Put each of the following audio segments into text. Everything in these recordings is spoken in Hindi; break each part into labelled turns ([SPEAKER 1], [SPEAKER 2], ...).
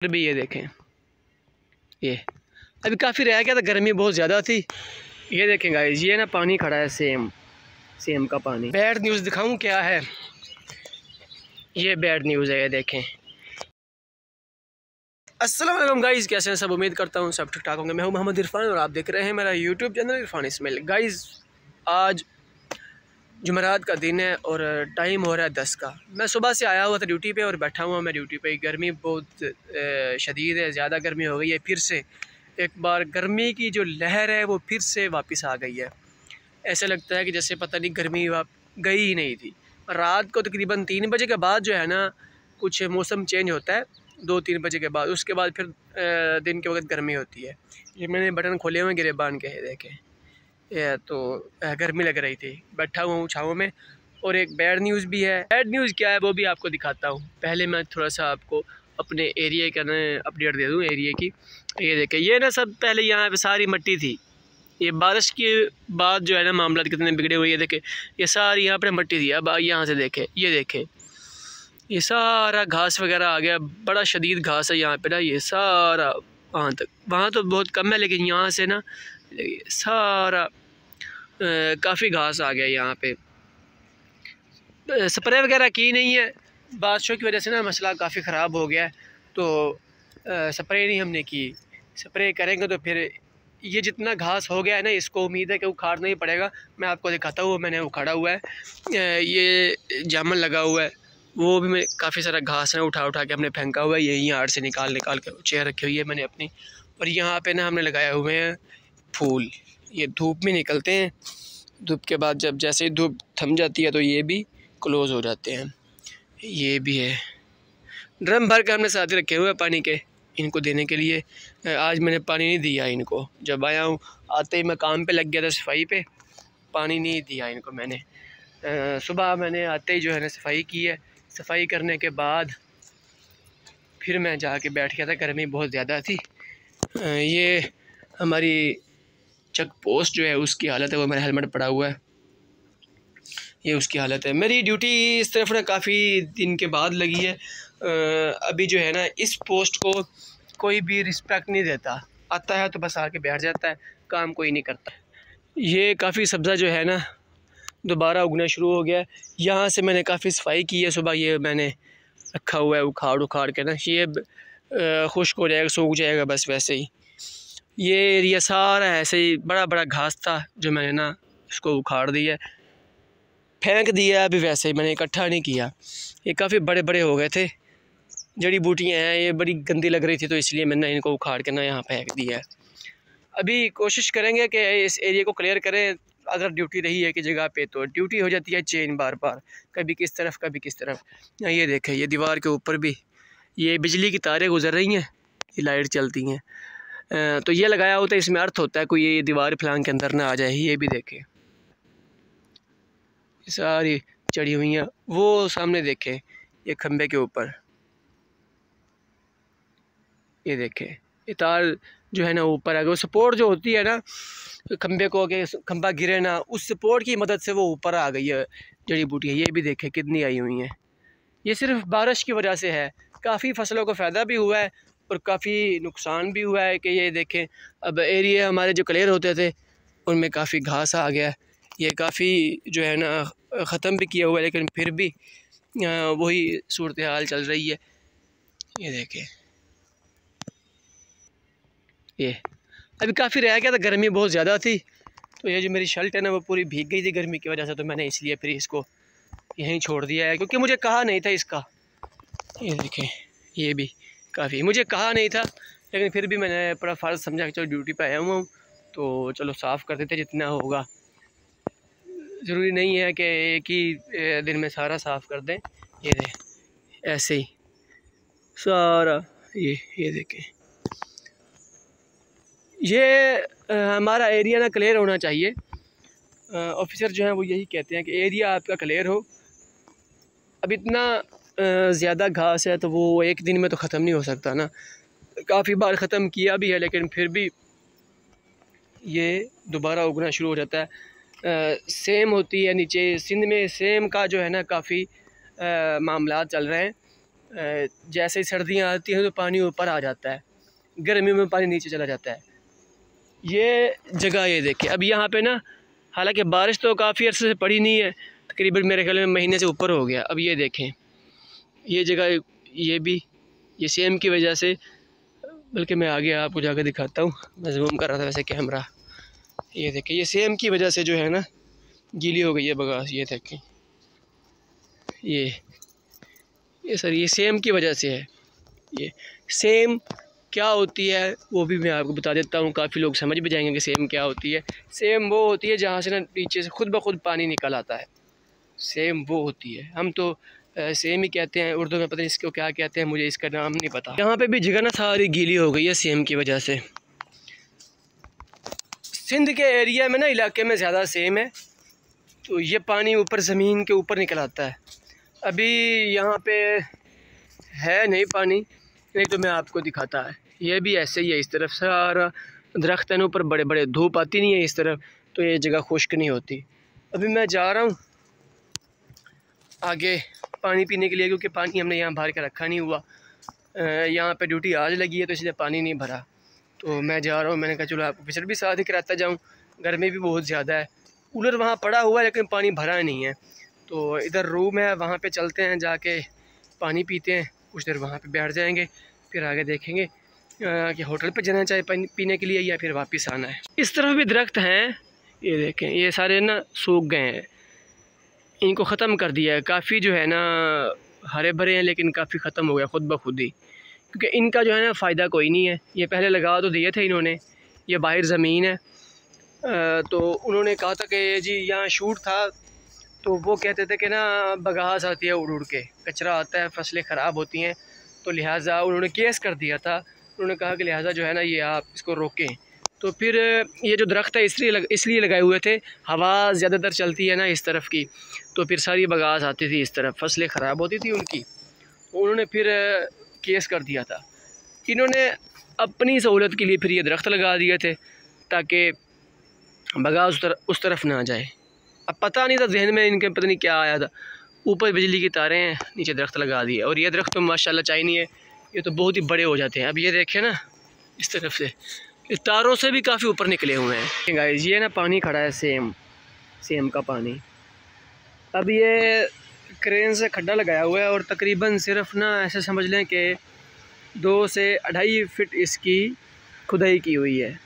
[SPEAKER 1] फिर भी ये देखें, ये अभी काफ़ी रह गया था, गर्मी बहुत ज़्यादा थी। ये देखें गाइस, ये ना पानी खड़ा है, सेम का पानी। बैड न्यूज़ दिखाऊं क्या है? ये बैड न्यूज़ है, ये देखें। अस्सलाम वालेकुम गाइस, कैसे हैं सब? उम्मीद करता हूँ सब ठीक ठाक होंगे। मैं हूँ मोहम्मद इरफान और आप देख रहे हैं मेरा YouTube channel Irfan Ismail. Guys आज जुमेरात का दिन है और टाइम हो रहा है 10 का। मैं सुबह से आया हुआ था ड्यूटी पे और बैठा हुआ मैं ड्यूटी पे। गर्मी बहुत शदीद है, ज़्यादा गर्मी हो गई है। फिर से एक बार गर्मी की जो लहर है वो फिर से वापस आ गई है। ऐसा लगता है कि जैसे पता नहीं गर्मी गई ही नहीं थी। रात को तकरीबन 3 बजे के बाद जो है ना कुछ मौसम चेंज होता है, 2-3 बजे के बाद। उसके बाद फिर दिन के वक्त गर्मी होती है। ये मैंने बटन खोले हुए गिरेबान के, देखें। ये तो गर्मी लग रही थी, बैठा हुआ हूँ छाँव में। और एक बैड न्यूज़ भी है। बैड न्यूज़ क्या है वो भी आपको दिखाता हूँ। पहले मैं थोड़ा सा आपको अपने एरिया का ना अपडेट दे दूँ एरिया की। ये देखें, ये ना सब पहले यहाँ पे सारी मिट्टी थी। ये बारिश के बाद जो है ना मामला कितने बिगड़े हुए। ये देखें, ये सारी यहाँ पर मिट्टी थी। अब यहाँ से देखें, ये देखें, ये सारा घास वगैरह आ गया। बड़ा शदीद घास है यहाँ पे ना, ये सारा वहाँ तक। वहाँ तो बहुत कम है, लेकिन यहाँ से ना सारा काफ़ी घास आ गया यहाँ पे। स्प्रे वगैरह की नहीं है, बारिशों की वजह से ना मसला काफ़ी ख़राब हो गया है, तो स्प्रे नहीं हमने की। स्प्रे करेंगे तो फिर ये जितना घास हो गया है ना, इसको उम्मीद है कि उखाड़ना ही पड़ेगा। मैं आपको दिखाता हूँ, मैंने उखाड़ा हुआ है। ये जामन लगा हुआ है, वो भी मैं काफ़ी सारा घास है उठा के हमने फेंका हुआ है। यही आड़ से निकाल के चेयर रखी हुई है मैंने अपनी। और यहाँ पे ना हमने लगाए हुए हैं फूल। ये धूप में निकलते हैं, धूप के बाद जब जैसे ही धूप थम जाती है तो ये भी क्लोज़ हो जाते हैं। ये भी है, ड्रम भर के हमने साथ रखे हुए हैं पानी के, इनको देने के लिए। आज मैंने पानी नहीं दिया इनको। जब आया हूँ आते ही मैं काम पे लग गया था सफाई पे, पानी नहीं दिया इनको मैंने। सुबह मैंने आते ही जो है ना सफाई की है। सफाई करने के बाद फिर मैं जाके बैठ गया था, गर्मी बहुत ज़्यादा थी। ये हमारी चेक पोस्ट जो है उसकी हालत है, वो मेरा हेलमेट पड़ा हुआ है, ये उसकी हालत है। मेरी ड्यूटी इस तरफ ना काफ़ी दिन के बाद लगी है। अभी जो है ना इस पोस्ट को कोई भी रिस्पेक्ट नहीं देता, आता है तो बस आके बैठ जाता है, काम कोई नहीं करता। ये काफ़ी सब्ज़ा जो है ना दोबारा उगना शुरू हो गया है। यहाँ से मैंने काफ़ी सफाई की है सुबह, ये मैंने रखा हुआ है उखाड़ के ना। ये खुश्क हो जाएगा, सूख जाएगा बस वैसे ही। ये एरिया सारा ऐसे ही बड़ा बड़ा घास था जो मैंने ना इसको उखाड़ दिया, फेंक दिया। अभी वैसे ही मैंने इकट्ठा नहीं किया, ये काफ़ी बड़े बड़े हो गए थे। जड़ी बूटियाँ हैं, ये बड़ी गंदी लग रही थी तो इसलिए मैंने इनको उखाड़ के ना यहाँ फेंक दिया है। अभी कोशिश करेंगे कि इस एरिया को क्लियर करें। अगर ड्यूटी रही है कि जगह पे तो ड्यूटी हो जाती है चेंज बार बार, कभी किस तरफ कभी किस तरफ। ये देखें, ये दीवार के ऊपर भी ये बिजली की तारें गुजर रही हैं, ये लाइट चलती हैं। तो ये लगाया होता है, इसमें अर्थ होता है कोई ये दीवार फलांग के अंदर ना आ जाए। ये भी देखें, सारी चढ़ी हुई हैं। वो सामने देखें, ये खंबे के ऊपर ये देखें, ये तार जो है ना ऊपर आ गया। वो सपोर्ट जो होती है ना खंबे को, कि खंबा गिरे ना, उस सपोर्ट की मदद से वो ऊपर आ गई है जड़ी बूटियाँ। ये भी देखें कितनी आई हुई हैं। ये सिर्फ बारिश की वजह से है। काफ़ी फसलों को फ़ायदा भी हुआ है और काफ़ी नुकसान भी हुआ है कि ये देखें अब एरिया हमारे जो क्लियर होते थे उनमें काफ़ी घास आ गया। ये काफ़ी जो है ना ख़त्म भी किया हुआ है, लेकिन फिर भी वही सूरत हाल चल रही है। ये देखें, ये अभी काफ़ी रह गया था, गर्मी बहुत ज़्यादा थी। तो ये जो मेरी शर्ट है ना वो पूरी भीग गई थी गर्मी की वजह से, तो मैंने इसलिए फिर इसको यहीं छोड़ दिया है, क्योंकि मुझे कहा नहीं था इसका। ये देखें, ये भी काफ़ी मुझे कहा नहीं था, लेकिन फिर भी मैंने अपना फ़र्ज़ समझा कि चलो ड्यूटी पे आया हुआ हूँ तो चलो साफ़ कर देते जितना होगा। ज़रूरी नहीं है कि एक ही दिन में सारा साफ़ कर दें। ये दें ऐसे ही सारा, ये देखें, ये हमारा एरिया ना क्लियर होना चाहिए। ऑफिसर जो है वो यही कहते हैं कि एरिया आपका क्लियर हो। अब इतना ज़्यादा घास है तो वो एक दिन में तो ख़त्म नहीं हो सकता ना। काफ़ी बार ख़त्म किया भी है, लेकिन फिर भी ये दोबारा उगना शुरू हो जाता है। सेम होती है नीचे सिंध में, सेम का जो है ना काफ़ी मामला चल रहे हैं। जैसे ही सर्दियाँ आती हैं तो पानी ऊपर आ जाता है, गर्मियों में पानी नीचे चला जाता है। ये जगह ये देखिए, अब यहाँ पे ना हालांकि बारिश तो काफ़ी अर्से से पड़ी नहीं है, तकरीबन मेरे ख्याल में महीने से ऊपर हो गया। अब ये देखें ये जगह, ये भी ये सेम की वजह से, बल्कि मैं आगे आपको जाकर दिखाता हूँ, मैं जूम कर रहा था वैसे कैमरा। ये देखें ये सेम की वजह से जो है ना गीली हो गई है बगास। ये देखें ये सर ये सेम की वजह से है। ये सेम क्या होती है वो भी मैं आपको बता देता हूँ, काफ़ी लोग समझ भी जाएंगे कि सेम क्या होती है। सेम वो होती है जहाँ से ना नीचे से खुद ब खुद पानी निकल आता है, सेम वो होती है। हम तो सेम ही कहते हैं, उर्दू में पता नहीं इसको क्या कहते हैं, मुझे इसका नाम नहीं पता। यहाँ पे भी जगह ना सारी गीली हो गई है सेम की वजह से। सिंध के एरिया में ना इलाके में ज़्यादा सेम है, तो ये पानी ऊपर ज़मीन के ऊपर निकल आता है। अभी यहाँ पे है नहीं पानी, नहीं तो मैं आपको दिखाता है। ये भी ऐसे ही है, इस तरफ सारा दरख्त है ना ऊपर, बड़े बड़े, धूप आती नहीं है इस तरफ, तो ये जगह खुश्क नहीं होती। अभी मैं जा रहा हूँ आगे पानी पीने के लिए, क्योंकि पानी हमने यहाँ भर के रखा नहीं हुआ। यहाँ पे ड्यूटी आज लगी है तो इसलिए पानी नहीं भरा, तो मैं जा रहा हूँ। मैंने कहा चलो आपको फिर भी साथ ही कराता जाऊँ, गर्मी भी बहुत ज़्यादा है। कूलर वहाँ पड़ा हुआ है लेकिन पानी भरा नहीं है, तो इधर रूम है वहाँ पे चलते हैं, जाके पानी पीते हैं, कुछ देर वहाँ पे बैठ जाएंगे, फिर आगे देखेंगे कि होटल पे जाना चाहे पानी पीने के लिए या फिर वापस आना है। इस तरफ भी दरख्त हैं, ये देखें ये सारे ना सूख गए हैं, इनको ख़त्म कर दिया है। काफ़ी जो है ना हरे भरे हैं लेकिन काफ़ी ख़त्म हो गया खुद ब खुद ही, क्योंकि इनका जो है ना फ़ायदा कोई नहीं है। ये पहले लगा तो दिए थे इन्होंने, ये बाहर ज़मीन है, तो उन्होंने कहा था कि जी यहाँ शूट था, तो वो कहते थे कि ना बगास आती है उड़ उड़ के, कचरा आता है, फसलें ख़राब होती हैं, तो लिहाजा उन्होंने केस कर दिया था। उन्होंने कहा कि लिहाजा जो है ना ये आप इसको रोकें। तो फिर ये जो दरख्त है इसलिए लगाए हुए थे, हवा ज़्यादातर चलती है ना इस तरफ की, तो फिर सारी बगास आती थी इस तरफ, फसलें ख़राब होती थी उनकी। उन्होंने फिर केस कर दिया था। इन्होंने अपनी सहूलत के लिए फिर ये दरख्त लगा दिए थे ताकि बगास उस तरफ ना जाए। अब पता नहीं था जहन में इनके, पता नहीं क्या आया था, ऊपर बिजली की तारें हैं, नीचे दरख्त लगा दिए। और ये दरख्त तो माशाल्लाह चाइनी है, ये तो बहुत ही बड़े हो जाते हैं। अब ये देखें ना इस तरफ से इस तारों से भी काफ़ी ऊपर निकले हुए हैं। गाइस ये ना पानी खड़ा है, सेम का पानी। अब ये क्रेन से खड्डा लगाया हुआ है और तकरीबन सिर्फ ना ऐसे समझ लें कि 2 से 2.5 फीट इसकी खुदाई की हुई है।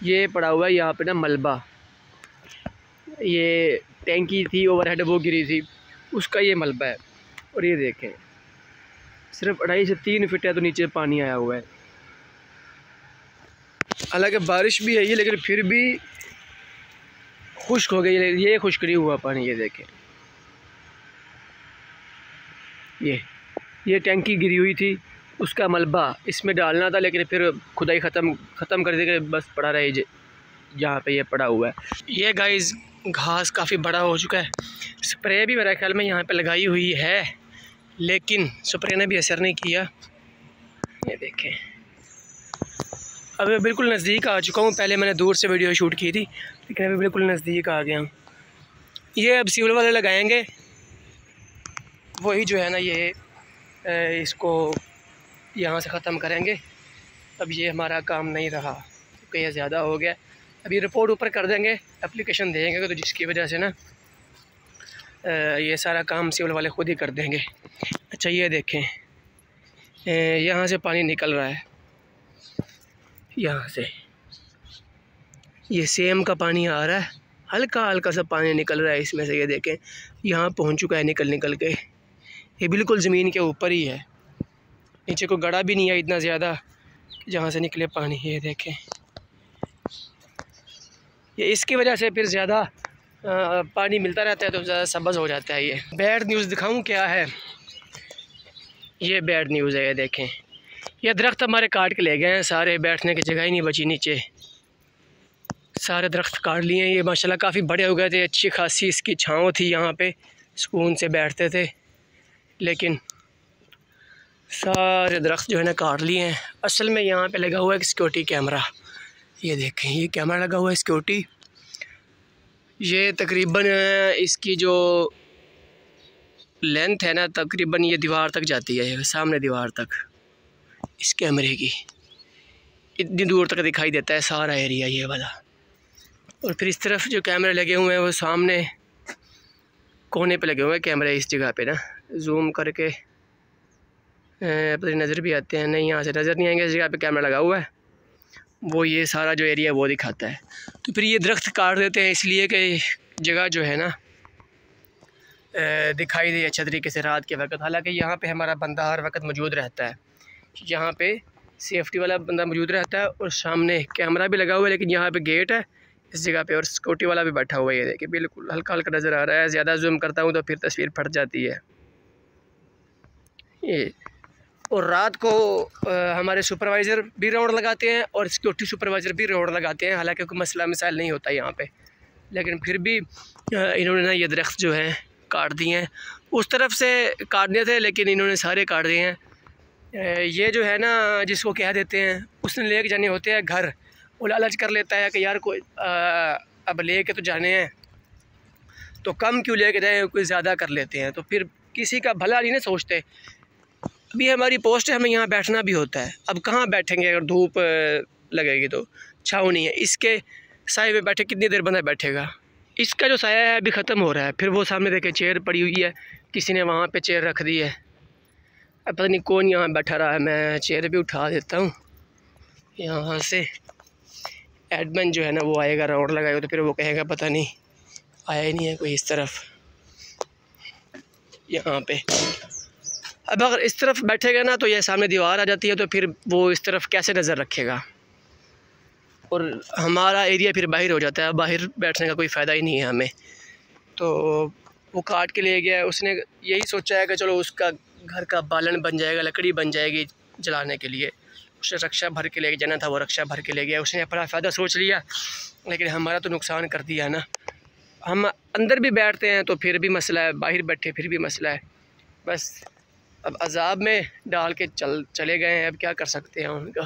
[SPEAKER 1] ये पड़ा हुआ है यहाँ पे ना मलबा, ये टैंकी थी ओवरहेड वो गिरी थी, उसका ये मलबा है। और ये देखें सिर्फ 2.5 से 3 फीट है तो नीचे पानी आया हुआ है। हालांकि बारिश भी है ये, लेकिन फिर भी खुश्क हो गई, ये खुश्क नहीं हुआ पानी। ये देखें ये टैंकी गिरी हुई थी, उसका मलबा इसमें डालना था, लेकिन फिर खुदाई ख़त्म कर देके बस पड़ा रहे जहाँ पे ये पड़ा हुआ है। ये गाइस घास काफ़ी बड़ा हो चुका है। स्प्रे भी मेरे ख्याल में यहाँ पे लगाई हुई है, लेकिन स्प्रे ने भी असर नहीं किया। ये देखें अब मैं बिल्कुल नज़दीक आ चुका हूँ। पहले मैंने दूर से वीडियो शूट की थी, लेकिन अभी बिल्कुल नज़दीक आ गया हूँ। ये अब सीवल वाले लगाएंगे, वही जो है ना ये इसको यहाँ से ख़त्म करेंगे। अब ये हमारा काम नहीं रहा क्योंकि ये ज़्यादा हो गया। अभी रिपोर्ट ऊपर कर देंगे, एप्लीकेशन देंगे, तो जिसकी वजह से ना ये सारा काम सिविल वाले ख़ुद ही कर देंगे। अच्छा ये देखें यहाँ से पानी निकल रहा है, यहाँ से ये सेम का पानी आ रहा है, हल्का हल्का सा पानी निकल रहा है इसमें से। ये देखें यहाँ पहुँच चुका है निकल के, ये बिल्कुल ज़मीन के ऊपर ही है, नीचे को गड़ा भी नहीं है इतना ज़्यादा जहाँ से निकले पानी। ये देखें ये इसकी वजह से फिर ज़्यादा पानी मिलता रहता है तो ज़्यादा सब्ज़ हो जाता है। ये बैड न्यूज़ दिखाऊं क्या है, ये बैड न्यूज़ है। ये देखें ये दरख्त हमारे काट के ले गए हैं सारे, बैठने की जगह ही नहीं बची नीचे, सारे दरख्त काट लिए हैं। ये माशाल्लाह काफ़ी बड़े हो गए थे, अच्छी खासी इसकी छाँव थी, यहाँ पे सुकून से बैठते थे, लेकिन सारे दरख्त जो है ना काट लिए हैं। असल में यहाँ पे लगा हुआ है सिक्योरिटी कैमरा, ये देखें ये कैमरा लगा हुआ है सिक्योरिटी। ये तकरीबन इसकी जो लेंथ है ना तकरीबन ये दीवार तक जाती है, ये सामने दीवार तक इस कैमरे की, इतनी दूर तक दिखाई देता है सारा एरिया ये वाला। और फिर इस तरफ जो कैमरे लगे हुए हैं वो सामने कोने पे लगे हुए हैं कैमरे, इस जगह पे ना जूम करके अपनी नज़र भी आते हैं, नहीं यहाँ से नज़र नहीं आएंगे, इस जगह पे कैमरा लगा हुआ है, वो ये सारा जो एरिया वो दिखाता है। तो फिर ये दरख्त काट देते हैं इसलिए कि जगह जो है ना दिखाई दे अच्छे तरीके से रात के वक्त। हालांकि यहाँ पे हमारा बंदा हर वक्त मौजूद रहता है, यहाँ पे सेफ्टी वाला बंदा मौजूद रहता है और सामने कैमरा भी लगा हुआ है, लेकिन यहाँ पे गेट है इस जगह पे और सिक्योरिटी वाला भी बैठा हुआ है। ये देखिए बिल्कुल हल्का हल्का नज़र आ रहा है, ज़्यादा जूम करता हूँ तो फिर तस्वीर फट जाती है ये। और रात को हमारे सुपरवाइज़र भी राउंड लगाते हैं और सिक्योरिटी सुपरवाइज़र भी राउंड लगाते हैं। हालांकि कोई मसला मिसाइल नहीं होता यहाँ पे, लेकिन फिर भी इन्होंने ना ये दरख्त जो हैं काट दिए हैं। उस तरफ से काटने थे लेकिन इन्होंने सारे काट दिए हैं। ये जो है ना जिसको कह देते हैं उसने ले के जाने होते हैं घर, वो लालच कर लेता है कि यार कोई अब ले के तो जाने हैं तो कम क्यों ले के जाएँ, कोई ज़्यादा कर लेते हैं, तो फिर किसी का भला नहीं ना सोचते। अभी हमारी पोस्ट है, हमें यहाँ बैठना भी होता है, अब कहाँ बैठेंगे अगर धूप लगेगी तो, छाँव नहीं है, इसके साए में बैठे कितनी देर बंदा बैठेगा। इसका जो साया है अभी ख़त्म हो रहा है, फिर वो सामने देखे चेयर पड़ी हुई है, किसी ने वहाँ पे चेयर रख दी है, अब पता नहीं कौन यहाँ बैठा रहा है। मैं चेयर भी उठा देता हूँ यहाँ से, एडमिन जो है ना वो आएगा राउंड लगाएगा तो फिर वो कहेगा पता नहीं आया ही नहीं है कोई इस तरफ यहाँ पे। अब अगर इस तरफ बैठेगा ना तो ये सामने दीवार आ जाती है, तो फिर वो इस तरफ कैसे नज़र रखेगा और हमारा एरिया फिर बाहर हो जाता है, बाहर बैठने का कोई फ़ायदा ही नहीं है हमें। तो वो काट के ले गया, उसने यही सोचा है कि चलो उसका घर का बालन बन जाएगा, लकड़ी बन जाएगी जलाने के लिए। उसने रक्षा भर के ले जाना था, वो रक्षा भर के ले गया, उसने अपना फ़ायदा सोच लिया, लेकिन हमारा तो नुकसान कर दिया ना। हम अंदर भी बैठते हैं तो फिर भी मसला है, बाहर बैठे फिर भी मसला है। बस अब अज़ाब में डाल के चले गए हैं, अब क्या कर सकते हैं उनका।